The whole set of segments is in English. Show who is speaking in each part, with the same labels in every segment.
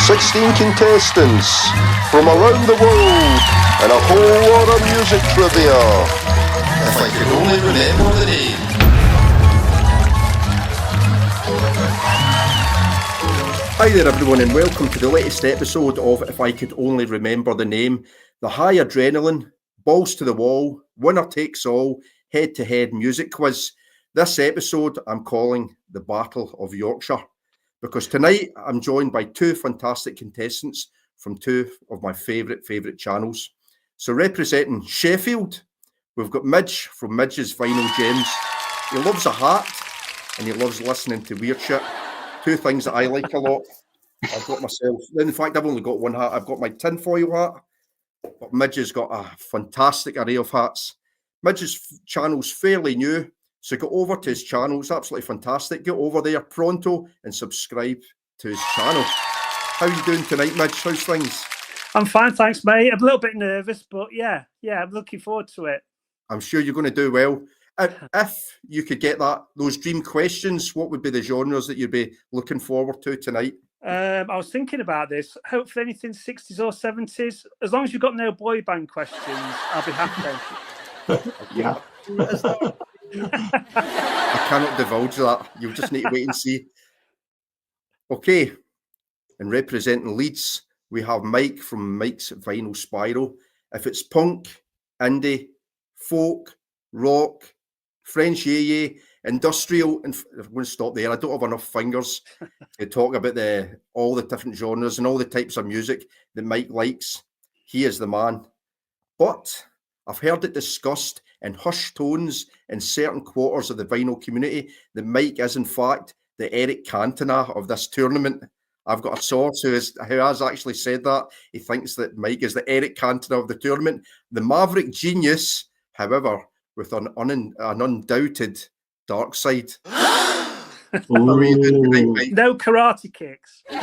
Speaker 1: 16 contestants from around the world and a whole lot of music trivia. If I could only remember the name. Hi there everyone, and welcome to the latest episode of If I Could Only Remember the Name, the high adrenaline, balls to the wall, winner takes all, head-to-head music quiz. This episode I'm calling the Battle of Yorkshire, because tonight I'm joined by two fantastic contestants from two of my favourite channels. So representing Sheffield, we've got Midge from Midge's Vinyl Gems. He loves a hat and he loves listening to weird shit. Two things that I like a lot. I've got myself, in fact, I've only got one hat. I've got my tinfoil hat, but Midge has got a fantastic array of hats. Midge's channel's fairly new, so go over to his channel. It's absolutely fantastic. Get over there pronto and subscribe to his channel. How are you doing tonight, Midge? How's things?
Speaker 2: I'm fine, thanks, mate. I'm a little bit nervous, but yeah, I'm looking forward to it.
Speaker 1: I'm sure you're going to do well. If you could get those dream questions, what would be the genres that you'd be looking forward to tonight?
Speaker 2: I was thinking about this. Hopefully anything 60s or 70s. As long as you've got no boy band questions, I'll be happy.
Speaker 1: Yeah. I cannot divulge that. You'll just need to wait and see. Okay. And representing Leeds, we have Mike from Mike's Vinyl Spiral. If it's punk, indie, folk, rock, French yeye, industrial, and I'm going to stop there. I don't have enough fingers to talk about all the different genres and all the types of music that Mike likes. He is the man. But I've heard it discussed in hushed tones in certain quarters of the vinyl community that Mike is, in fact, the Eric Cantona of this tournament. I've got a source who has actually said that. He thinks that Mike is the Eric Cantona of the tournament. The maverick genius, however, with an undoubted dark side.
Speaker 2: No karate kicks.
Speaker 3: I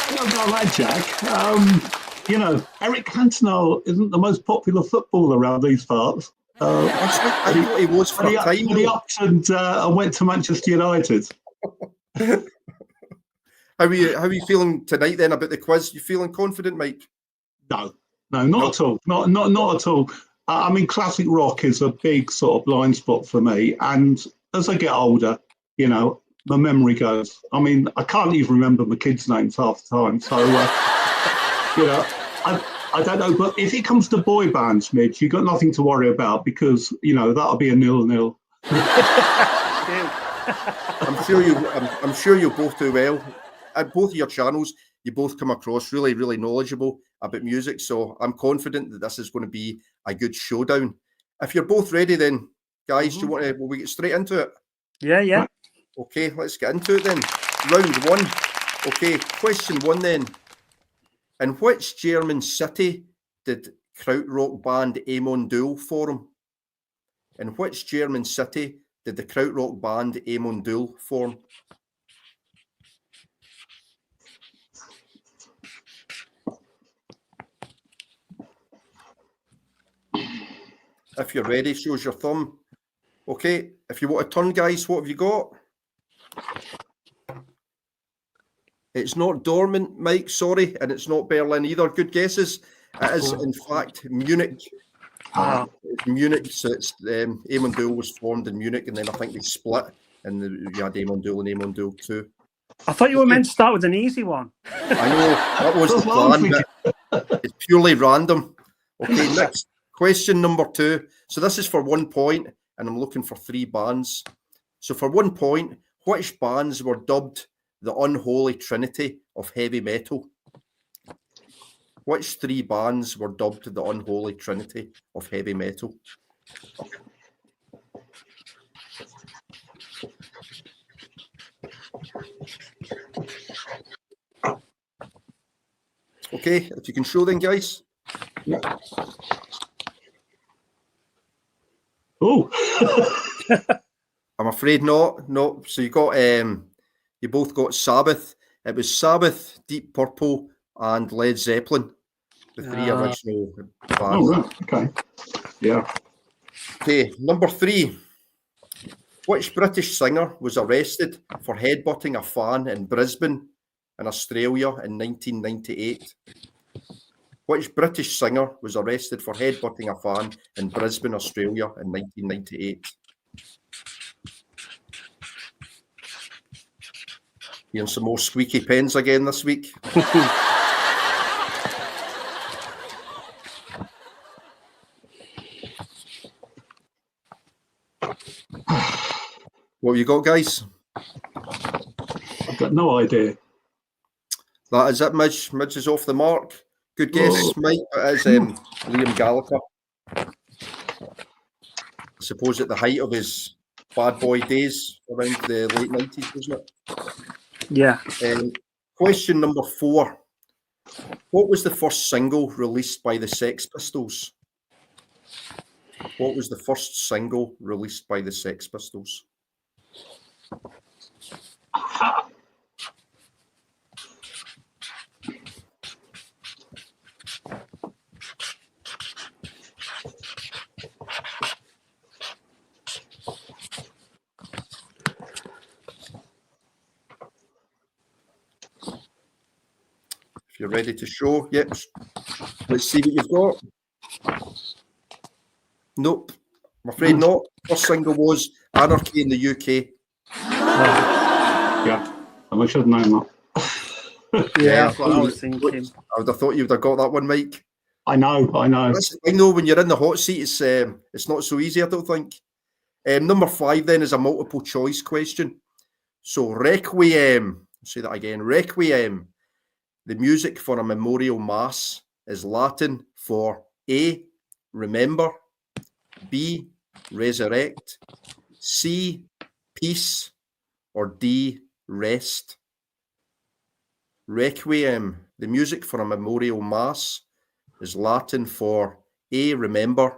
Speaker 3: don't know about that, Jack. Eric Cantona isn't the most popular footballer around these parts.
Speaker 1: I thought he was for a time.
Speaker 3: He upped and went to Manchester United.
Speaker 1: How are you feeling tonight then about the quiz? You feeling confident, Mike?
Speaker 3: No, not at all. Not at all. I mean, classic rock is a big sort of blind spot for me. And as I get older, my memory goes. I mean, I can't even remember my kids' names half the time. So, I don't know. But if it comes to boy bands, Midge, you've got nothing to worry about because, that'll be a 0-0.
Speaker 1: I'm sure you'll both do well. At both of your channels, you both come across really, really knowledgeable about music. So I'm confident that this is going to be a good showdown. If you're both ready then, guys, do you want to, will we get straight into it?
Speaker 2: Yeah.
Speaker 1: Okay, let's get into it then. Round one. Okay, question one then. In which German city did krautrock band Amon Düül form? In which German city did the krautrock band Amon Düül form? If you're ready, shows your thumb. Okay, if you want to turn, guys, what have you got? It's not Dortmund, Mike, sorry, and it's not Berlin either. Good guesses. It is, in fact, Munich. It's Munich, so it's Amon Düül was formed in Munich, and then I think they split, and you had Amon Düül and Amon Düül too.
Speaker 2: I thought you were meant to start with an easy one.
Speaker 1: I know, that was the plan, but it's purely random. Okay, next. Question number 2. So this is for 1 point, and I'm looking for 3 bands. So for 1 point, which bands were dubbed the unholy trinity of heavy metal? Which 3 bands were dubbed the unholy trinity of heavy metal? Okay, if you can show them, guys.
Speaker 3: Yeah. Oh,
Speaker 1: I'm afraid not. No. So you both got Sabbath. It was Sabbath, Deep Purple, and Led Zeppelin, the 3 original bands.
Speaker 3: Oh, right. Okay. Yeah.
Speaker 1: Okay, number 3. Which British singer was arrested for headbutting a fan in Brisbane, in Australia in 1998? Which British singer was arrested for headbutting a fan in Brisbane, Australia in 1998? Hearing some more squeaky pens again this week. What have you got, guys?
Speaker 3: I've got no idea.
Speaker 1: That is it, Midge. Midge is off the mark. Good guess, Mike. It is Liam Gallagher. I suppose at the height of his bad boy days around the late 90s, wasn't it?
Speaker 2: Yeah.
Speaker 1: Question number 4. What was the first single released by the Sex Pistols? What was the first single released by the Sex Pistols? If you're ready to show, yep. Let's see what you've got. Nope, I'm afraid not. First single was Anarchy in the UK.
Speaker 3: Yeah, I should have known that.
Speaker 2: Yeah, that's what I was thinking.
Speaker 1: I would have thought you would have got that one, Mike.
Speaker 3: I know.
Speaker 1: I know when you're in the hot seat, it's not so easy, I don't think. Number 5 then is a multiple choice question. So Requiem, I'll say that again, Requiem, the music for a memorial mass, is Latin for A, remember, B, resurrect, C, peace, or D, rest. Requiem, the music for a memorial mass, is Latin for A, remember,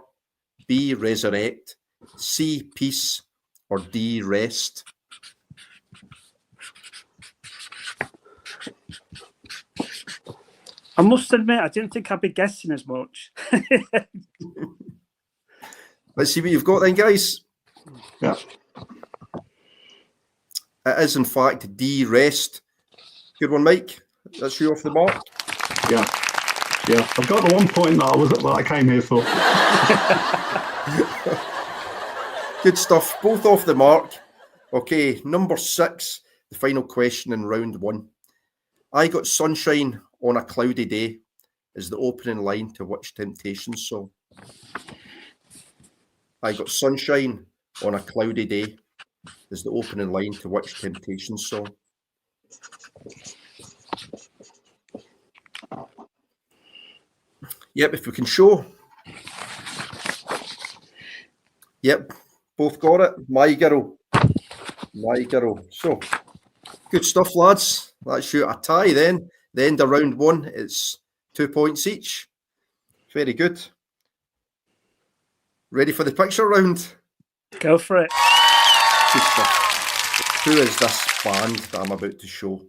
Speaker 1: B, resurrect, C, peace, or D, rest.
Speaker 2: I must admit, I didn't think I'd be guessing as much.
Speaker 1: Let's see what you've got then, guys.
Speaker 3: Yeah.
Speaker 1: It is, in fact, D, rest. Good one, Mike. That's you off the mark.
Speaker 3: Yeah. Yeah. I've got the 1 point that I came here for.
Speaker 1: Good stuff. Both off the mark. Okay, number 6, the final question in round 1. I Got Sunshine on a Cloudy Day is the opening line to which Temptations song? I Got Sunshine on a Cloudy Day is the opening line to which Temptations song? Yep, if we can show. Yep, both got it. My Girl. My Girl. So, good stuff, lads. Let's shoot a tie then. The end of round 1, it's 2 points each. Very good. Ready for the picture round?
Speaker 2: Go for it.
Speaker 1: Good stuff. Who is this band that I'm about to show?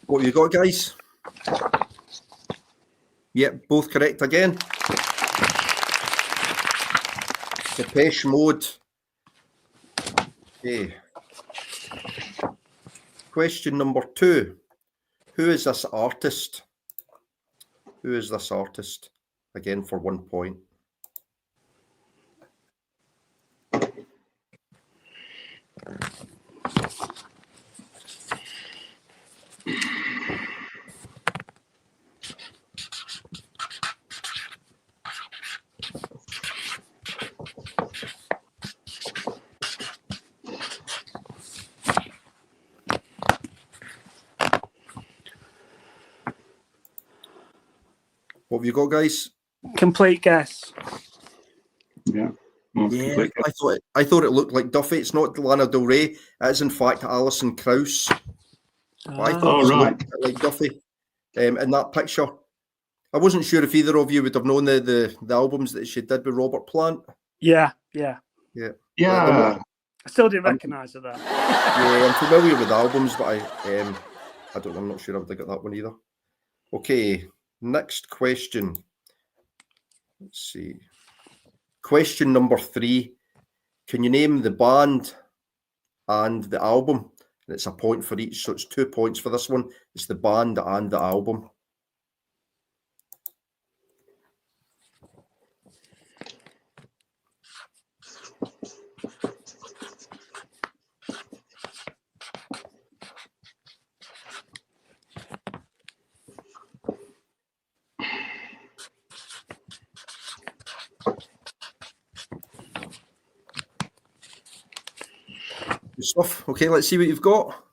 Speaker 1: What have you got, guys? Yep, both correct again. Depeche Mode. Okay. Question number 2. Who is this artist? Who is this artist? Again, for 1 point. What have you got, guys?
Speaker 2: Complete guess.
Speaker 3: Yeah.
Speaker 1: Yeah, I thought it looked like Duffy. It's not Lana Del Rey. It is, in fact, Alison Krauss. I thought it looked like Duffy in that picture. I wasn't sure if either of you would have known the albums that she did with Robert Plant.
Speaker 2: Yeah.
Speaker 3: Yeah.
Speaker 2: I still didn't recognise her though.
Speaker 1: Yeah, I'm familiar with the albums, but I'm not sure I would have got that one either. Okay, next question. Let's see. Question number 3. Can you name the band and the album? And it's a point for each, so it's 2 points for this one. It's the band and the album. Good stuff. Okay, let's see what you've got.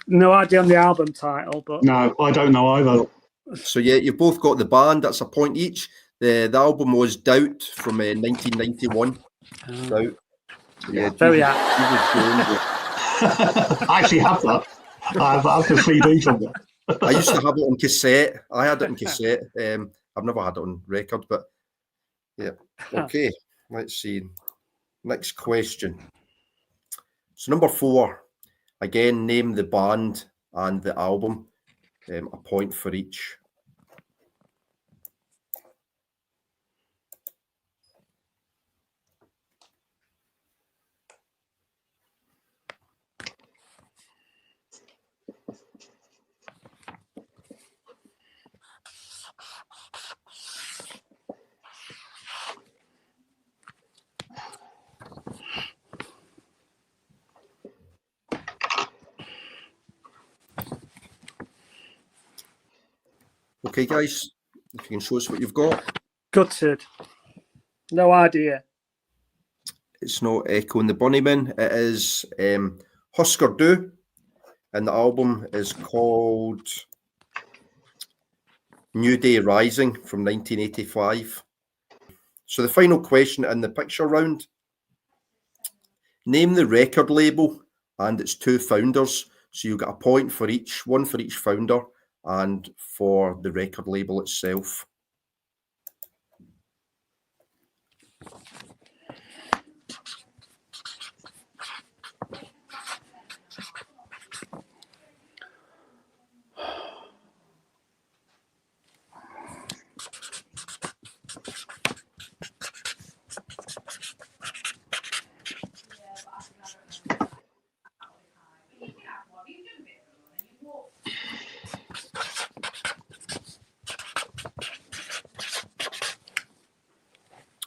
Speaker 2: No idea on the album title, but
Speaker 3: No, I don't know either.
Speaker 1: So yeah, you've both got the band. That's a point each. The album was Doubt from 1991. Doubt. So, yeah,
Speaker 2: very
Speaker 1: Jesus
Speaker 2: apt.
Speaker 3: I actually have that. I have the CD from it.
Speaker 1: I used to have it on cassette. I had it on cassette. I've never had it on record, but yeah. Okay, let's see. Next question. So number 4, again, name the band and the album. A point for each. Okay, guys, if you can show us what you've got.
Speaker 2: Gutted. No idea.
Speaker 1: It's not Echo and the Bunnymen. It is Husker Du, and the album is called New Day Rising from 1985. So the final question in the picture round. Name the record label and its 2 founders. So you get a point for each, 1 for each founder, and for the record label itself.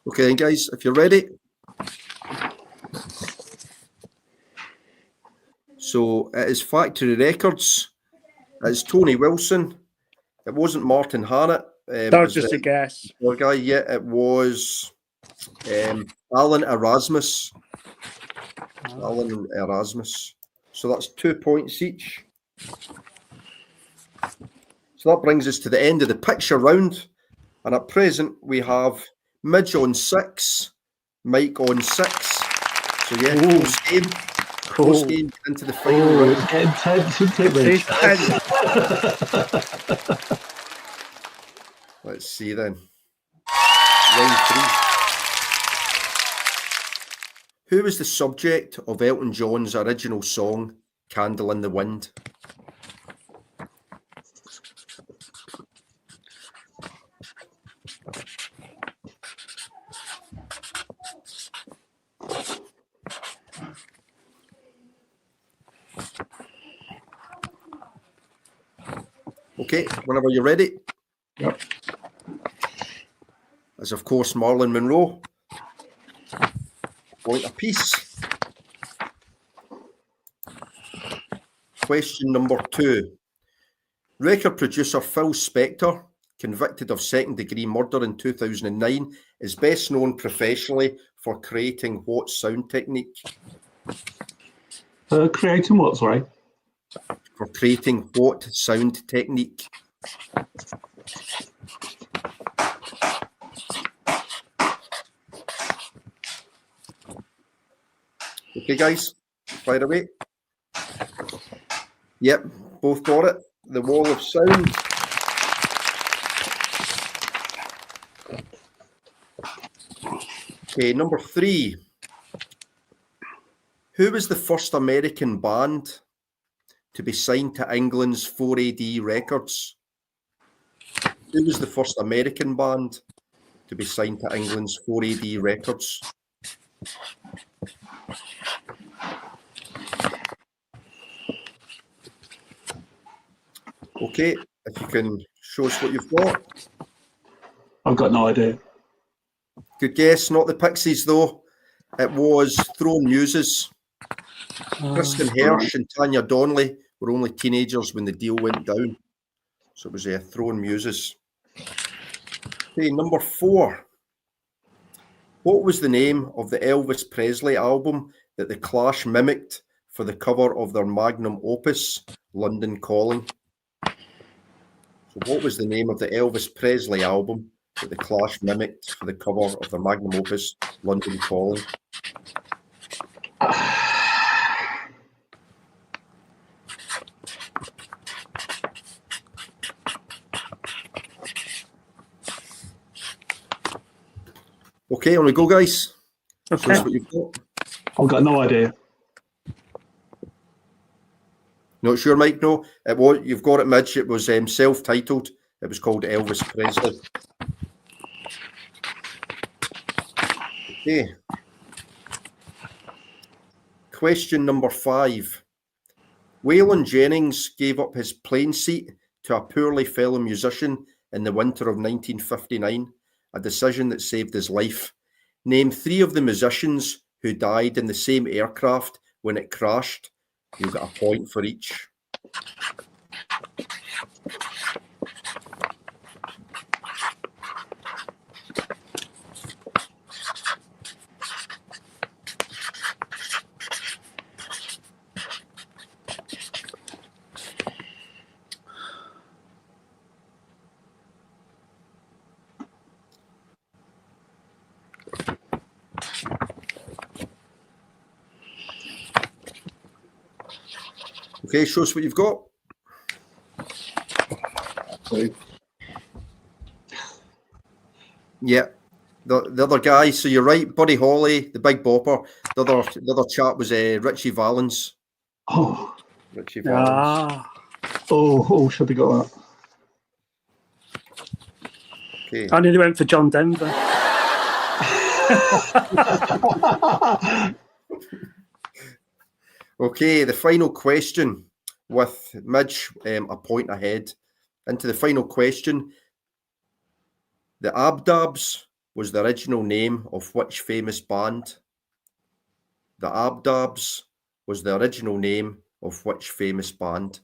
Speaker 1: Okay, then, guys, if you're ready. So it is Factory Records. It's Tony Wilson. It wasn't Martin Hannett.
Speaker 2: That was just a guess.
Speaker 1: Poor guy, yeah, it was Alan Erasmus. Alan Erasmus. So that's 2 points each. So that brings us to the end of the picture round. And at present, we have Midge on 6, Mike on 6. So yeah, close game. Close game into the final round.
Speaker 3: It's getting tense, isn't it, Rich?
Speaker 1: Let's see then. Round 3. Who was the subject of Elton John's original song, Candle in the Wind? Okay, whenever you're ready.
Speaker 3: Yep.
Speaker 1: As of course Marilyn Monroe. Point apiece. Question number 2. Record producer Phil Spector, convicted of second-degree murder in 2009, is best known professionally for creating what sound technique?
Speaker 3: Creating what, sorry?
Speaker 1: For creating what sound technique? Okay, guys, fire away. Yep, both got it. The Wall of Sound. Okay, number 3. Who was the first American band to be signed to England's 4AD Records? Who was the first American band to be signed to England's 4AD Records? Okay, if you can show us what you've got.
Speaker 3: I've got no idea.
Speaker 1: Good guess, not the Pixies though. It was Throne Muses. Kristen Hersh and Tanya Donnelly were only teenagers when the deal went down. So it was Throne Muses. Okay, number 4. What was the name of the Elvis Presley album that the Clash mimicked for the cover of their magnum opus, London Calling? So what was the name of the Elvis Presley album that the Clash mimicked for the cover of their magnum opus, London Calling? Okay, on we go, guys.
Speaker 2: Okay.
Speaker 1: Show us what you've got.
Speaker 3: I've got no idea.
Speaker 1: Not sure, Mike? No, it was. You've got it, Midge. It was self-titled. It was called Elvis Presley. Okay. Question number 5. Waylon Jennings gave up his plane seat to a poorly fellow musician in the winter of 1959, a decision that saved his life. Name 3 of the musicians who died in the same aircraft when it crashed. You'll get a point for each. Okay, show us what you've got.
Speaker 3: So,
Speaker 1: Yeah, the other guy. So you're right, Buddy Holly, the Big Bopper. The other chap was Richie Valens.
Speaker 3: oh,
Speaker 1: Richie Valens.
Speaker 3: should have got that.
Speaker 1: Okay.
Speaker 2: I nearly went for John Denver.
Speaker 1: Okay, the final question with Midge a point ahead. Into the final question. The Abdabs was the original name of which famous band? The Abdabs was the original name of which famous band?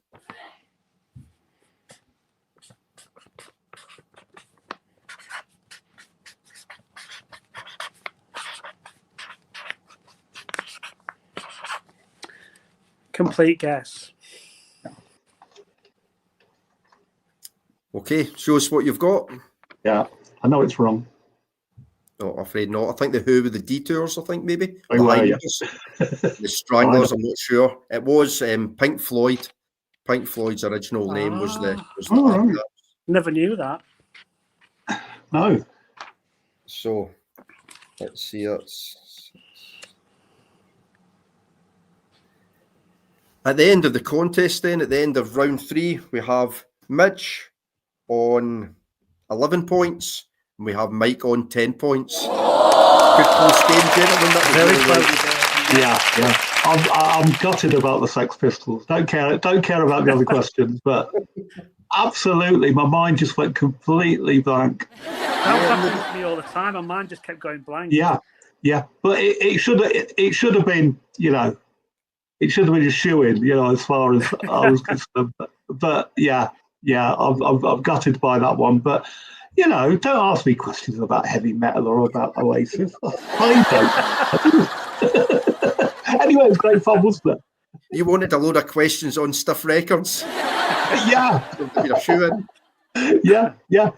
Speaker 2: Complete guess.
Speaker 1: Okay, show us what you've got.
Speaker 3: Yeah, I know it's wrong.
Speaker 1: No, I'm afraid not. I think the Who with the Detours, I think maybe.
Speaker 3: Oh,
Speaker 1: The
Speaker 3: well, yeah.
Speaker 1: Highlanders. The Stranglers, I'm not sure. It was Pink Floyd. Pink Floyd's original name was the
Speaker 3: right.
Speaker 1: Abdabs.
Speaker 2: Never knew that.
Speaker 3: No.
Speaker 1: So let's see. At the end of the contest, then, at the end of round 3, we have Mitch on 11 points, and we have Mike on 10 points. Good close game, gentlemen. That was
Speaker 2: Very
Speaker 1: really
Speaker 2: close.
Speaker 3: Yeah. I'm gutted about the Sex Pistols. Don't care about the other questions, but absolutely, my mind just went completely blank.
Speaker 2: That happens to me all the time. My mind just kept going blank.
Speaker 3: Yeah, but it should have been, it should have been a shoo-in, as far as I was concerned. But yeah, I'm gutted by that one. But don't ask me questions about heavy metal or about Oasis. I don't. Anyway, it was great fun, wasn't it?
Speaker 1: You wanted a load of questions on Stiff Records.
Speaker 3: Yeah.
Speaker 1: You're shooing.
Speaker 3: Yeah.
Speaker 1: Yeah,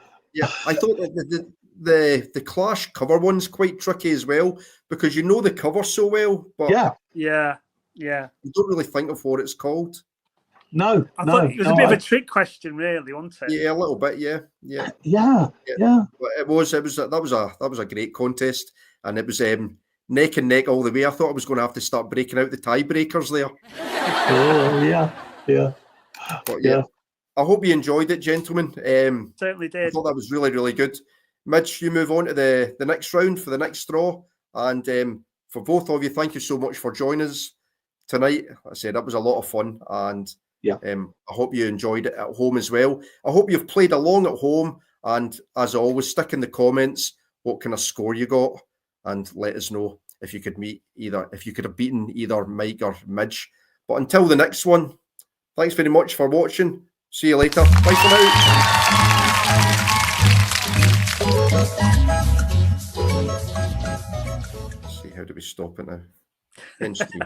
Speaker 1: I thought that the Clash cover one's quite tricky as well, because you know the cover so well, but
Speaker 2: Yeah.
Speaker 1: you don't really think of what it's called.
Speaker 2: I thought it was a bit of a trick question, really, wasn't it?
Speaker 1: Yeah, a little bit. Yeah.
Speaker 3: Yeah.
Speaker 1: But that was a great contest. and it was neck and neck all the way. I thought I was going to have to start breaking out the tiebreakers there.
Speaker 3: Oh, yeah.
Speaker 1: But yeah, I hope you enjoyed it, gentlemen.
Speaker 2: Certainly
Speaker 1: I
Speaker 2: did.
Speaker 1: thought that was really, really good. Midge, you move on to the next round for the next straw. And for both of you, thank you so much for joining us tonight. Like I said, that was a lot of fun. And I hope you enjoyed it at home as well. I hope you've played along at home. And as always, stick in the comments what kind of score you got. And let us know if you could have beaten either Mike or Midge. But until the next one, thanks very much for watching. See you later. Bye for now. Let's see, how do we stop it now? End stream.